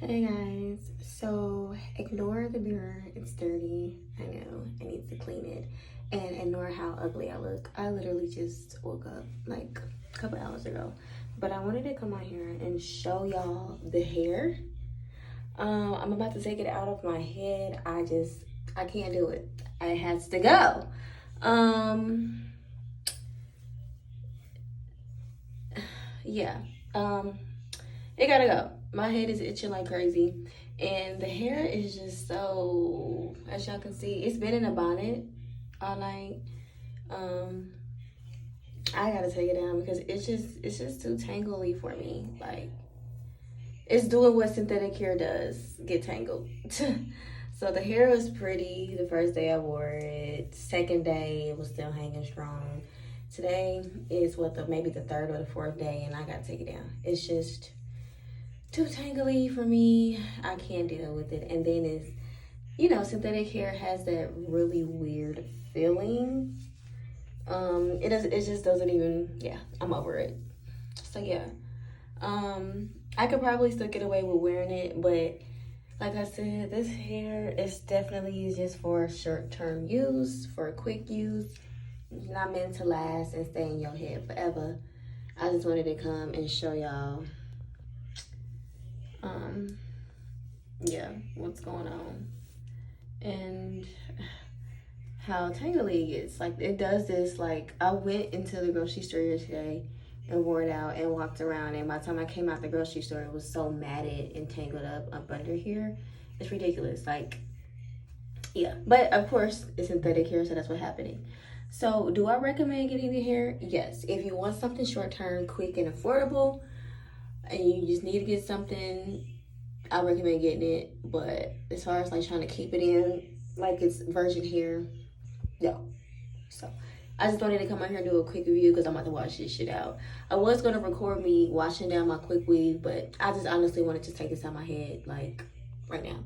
Hey guys, so ignore the mirror, it's dirty. I know, I need to clean it. And ignore how ugly I look. I literally just woke up like a couple hours ago. But I wanted to come on here and show y'all the hair. I'm about to take it out of my head. I can't do it. It has to go. Yeah. Um, it gotta go. My head is itching like crazy. And the hair is just so, as y'all can see, it's been in a bonnet all night. Um, I gotta take it down because it's just too tangly for me. Like it's doing what synthetic hair does, get tangled. So the hair was pretty the first day I wore it. Second day it was still hanging strong. Today is maybe the third or the fourth day, and I gotta take it down. It's just too tangly for me. I can't deal with it. And then synthetic hair has that really weird feeling. It just doesn't even, yeah, I'm over it. So yeah. I could probably still get away with wearing it, but like I said, this hair is definitely just for short-term use, for quick use. Not meant to last and stay in your head forever. I just wanted to come and show y'all yeah, what's going on and how tangly it gets. Like it does this. Like I went into the grocery store yesterday and wore it out and walked around, and by the time I came out the grocery store it was so matted and tangled up under here. It's ridiculous. Like, yeah, but of course it's synthetic hair, so that's what's happening. So do I recommend getting the hair? Yes. If you want something short term, quick and affordable, and you just need to get something, I recommend getting it. But as far as like trying to keep it in like it's virgin hair, no. So I just wanted to come out here and do a quick review because I'm about to wash this shit out. I was gonna record me washing down my quick weave, but I just honestly wanted to take this out my head like right now.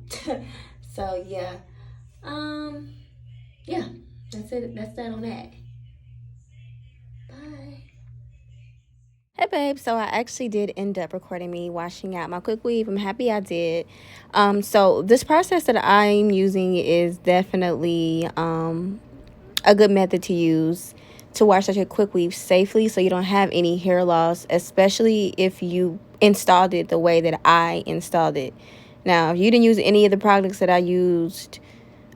So yeah. Yeah, that's it. That's that on that. Bye. Hey babe, so I actually did end up recording me washing out my quick weave. I'm happy I did. So this process that I'm using is definitely a good method to use to wash out your quick weave safely so you don't have any hair loss, especially if you installed it the way that I installed it. Now, if you didn't use any of the products that I used,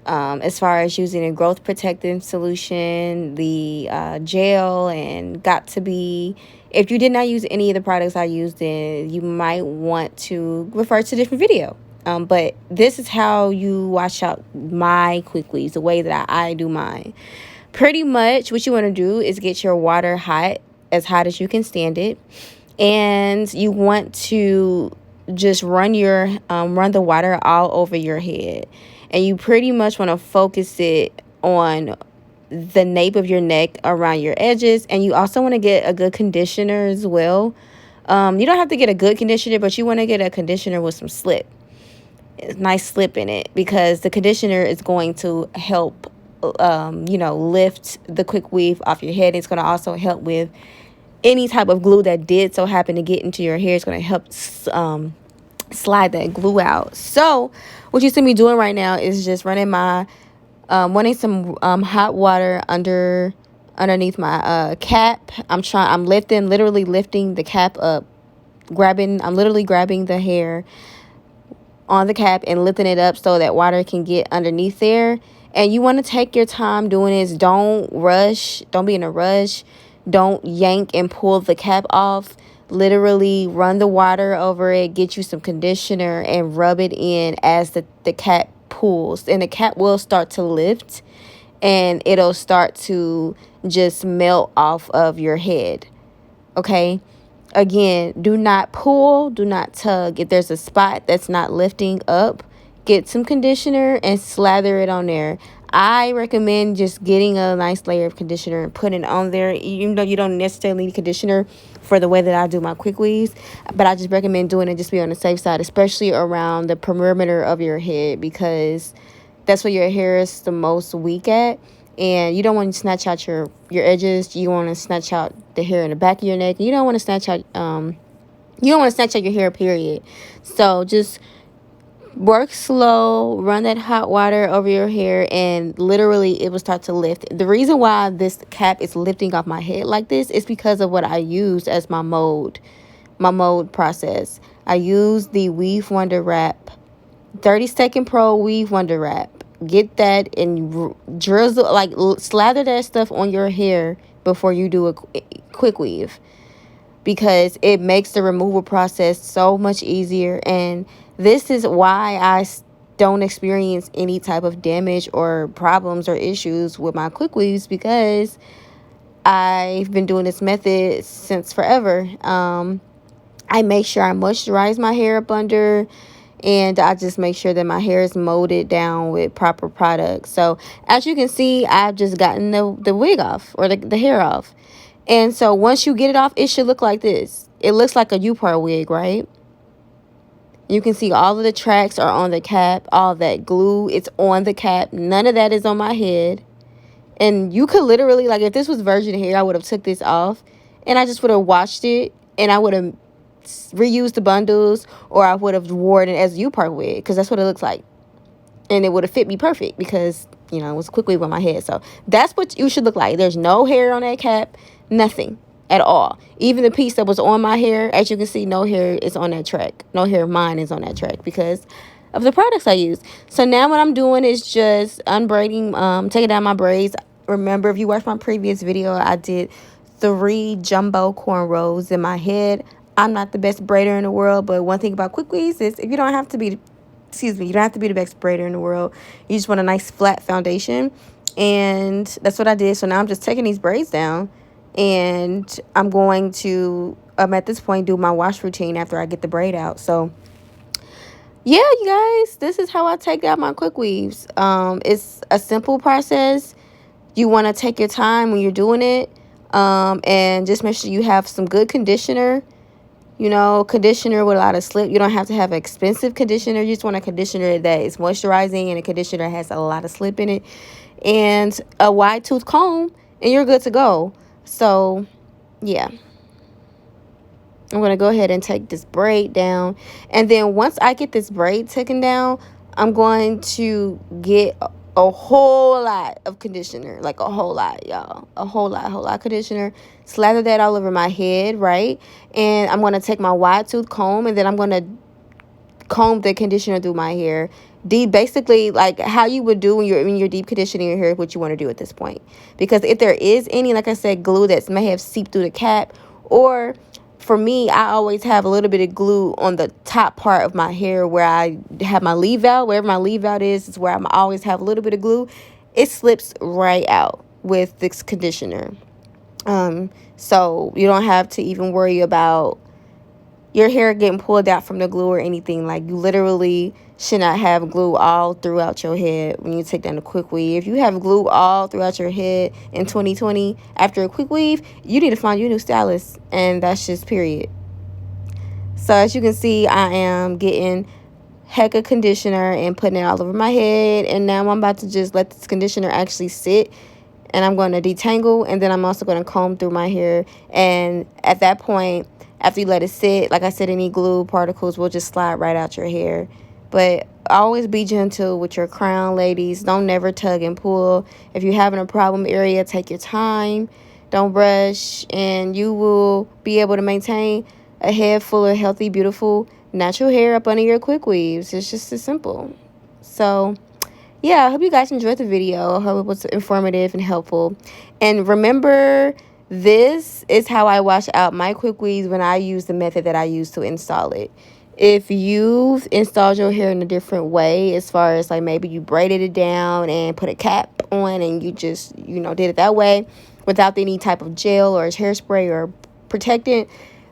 as far as using a growth protectant solution, the gel, and got to be, if you did not use any of the products I used, then you might want to refer to a different video. But this is how you wash out my quick weaves, the way that I do mine. Pretty much what you want to do is get your water hot, as hot as you can stand it, and you want to just run the water all over your head, and you pretty much want to focus it on the nape of your neck, around your edges, and you also want to get a good conditioner as well. You don't have to get a good conditioner, but you want to get a conditioner with some slip, nice slip in it, because the conditioner is going to help lift the quick weave off your head. It's going to also help with any type of glue that did so happen to get into your hair. It's going to help slide that glue out. So what you see me doing right now is just running wanting some hot water underneath my cap. I'm literally lifting the cap up, I'm literally grabbing the hair on the cap and lifting it up so that water can get underneath there. And you want to take your time doing this. Don't rush. Don't be in a rush. Don't yank and pull the cap off. Literally run the water over it, get you some conditioner, and rub it in as the cap pulls. And the cap will start to lift, and it'll start to just melt off of your head. Okay? Again, do not pull, do not tug. If there's a spot that's not lifting up, get some conditioner and slather it on there. I recommend just getting a nice layer of conditioner and putting it on there. Even though you don't necessarily need conditioner for the way that I do my quick weaves, but I just recommend doing it just to be on the safe side, especially around the perimeter of your head, because that's where your hair is the most weak at. And you don't want to snatch out your edges. You want to snatch out the hair in the back of your neck. You don't want to snatch out your hair, period. So just Work slow, run that hot water over your hair, and literally it will start to lift. The reason why this cap is lifting off my head like this is because of what I used as my mold process. I used the Weave Wonder Wrap, 30-second Pro Weave Wonder Wrap. Get that and drizzle, like slather that stuff on your hair before you do a quick weave, because it makes the removal process so much easier. And this is why don't experience any type of damage or problems or issues with my quick weaves, because I've been doing this method since forever. I make sure I moisturize my hair up under, and I just make sure that my hair is molded down with proper products. So as you can see, I've just gotten the wig off, or the hair off. And so once you get it off, it should look like this. It looks like a U-part wig, right? You can see all of the tracks are on the cap. All that glue, it's on the cap. None of that is on my head. And you could literally, like, if this was virgin hair, I would have took this off and I just would have washed it, and I would have reused the bundles, or I would have worn it as a U-part wig, because that's what it looks like. And it would have fit me perfect, because, it was quick wave on my head. So that's what you should look like. There's no hair on that cap, nothing at all. Even the piece that was on my hair, as you can see, no hair is on that track. No hair of mine is on that track because of the products I use. So now what I'm doing is just unbraiding, taking down my braids. Remember, if you watched my previous video, I did 3 jumbo cornrows in my head. I'm not the best braider in the world, but one thing about quick weaves is you don't have to be the best braider in the world. You just want a nice flat foundation. And that's what I did. So now I'm just taking these braids down, and I'm going to, at this point, do my wash routine after I get the braid out. So yeah, you guys, this is how I take out my quick weaves. It's a simple process. You want to take your time when you're doing it, and just make sure you have some good conditioner. Conditioner with a lot of slip. You don't have to have an expensive conditioner. You just want a conditioner that is moisturizing, and a conditioner that has a lot of slip in it, and a wide tooth comb, and you're good to go. So yeah, I'm going to go ahead and take this braid down. And then once I get this braid taken down, I'm going to get a whole lot of conditioner. Like a whole lot, y'all. A whole lot of conditioner. Slather that all over my head, right? And I'm going to take my wide tooth comb, and then I'm going to comb the conditioner through my hair. Basically, like how you would do when you're deep conditioning your hair, what you want to do at this point. Because if there is any, like I said, glue that may have seeped through the cap, or for me, I always have a little bit of glue on the top part of my hair where I have my leave out. Wherever my leave out is where I always have a little bit of glue. It slips right out with this conditioner. So you don't have to even worry about your hair getting pulled out from the glue or anything. Like, you literally should not have glue all throughout your head when you take down a quick weave. If you have glue all throughout your head in 2020 after a quick weave, you need to find you a new stylist, and that's just period. So as you can see, I am getting heck of conditioner and putting it all over my head, and now I'm about to just let this conditioner actually sit, and I'm going to detangle, and then I'm also going to comb through my hair. And at that point, after you let it sit, like I said, any glue particles will just slide right out your hair. But always be gentle with your crown, ladies. Don't never tug and pull. If you're having a problem area, take your time. Don't rush, and you will be able to maintain a head full of healthy, beautiful, natural hair up under your quick weaves. It's just as simple. So yeah, I hope you guys enjoyed the video. I hope it was informative and helpful. And remember, this is how I wash out my quick weaves when I use the method that I use to install it. If you've installed your hair in a different way, as far as like maybe you braided it down and put a cap on, and you just, did it that way without any type of gel or hairspray or protectant,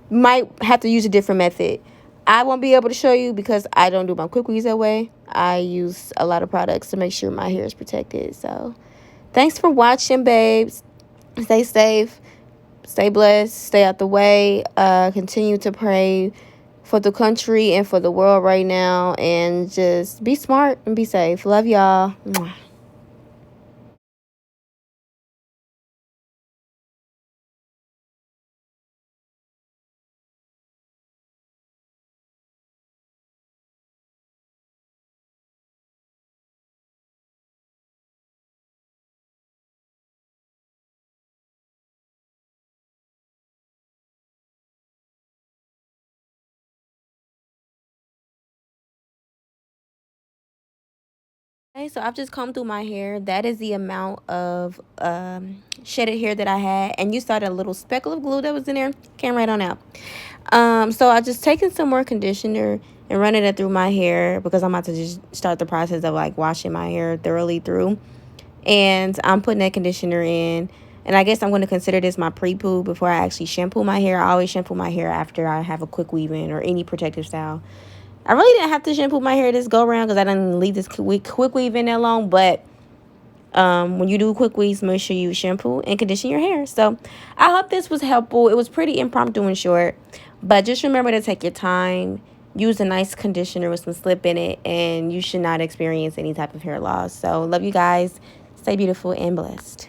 might have to use a different method. I won't be able to show you because I don't do my quick weaves that way. I use a lot of products to make sure my hair is protected. So thanks for watching, babes. Stay safe, stay blessed, stay out the way. Continue to pray for the country and for the world right now, and just be smart and be safe. Love y'all. Mwah. so I've just combed through my hair. That is the amount of shedded hair that I had. And you saw that little speckle of glue that was in there. Came right on out. So I just taken some more conditioner and running it through my hair because I'm about to just start the process of like washing my hair thoroughly through. And I'm putting that conditioner in. And I guess I'm going to consider this my pre-poo before I actually shampoo my hair. I always shampoo my hair after I have a quick weave in or any protective style. I really didn't have to shampoo my hair this go around because I didn't leave this quick weave in that long. But when you do quick weaves, make sure you shampoo and condition your hair. So I hope this was helpful. It was pretty impromptu and short. But just remember to take your time. Use a nice conditioner with some slip in it. And you should not experience any type of hair loss. So love you guys. Stay beautiful and blessed.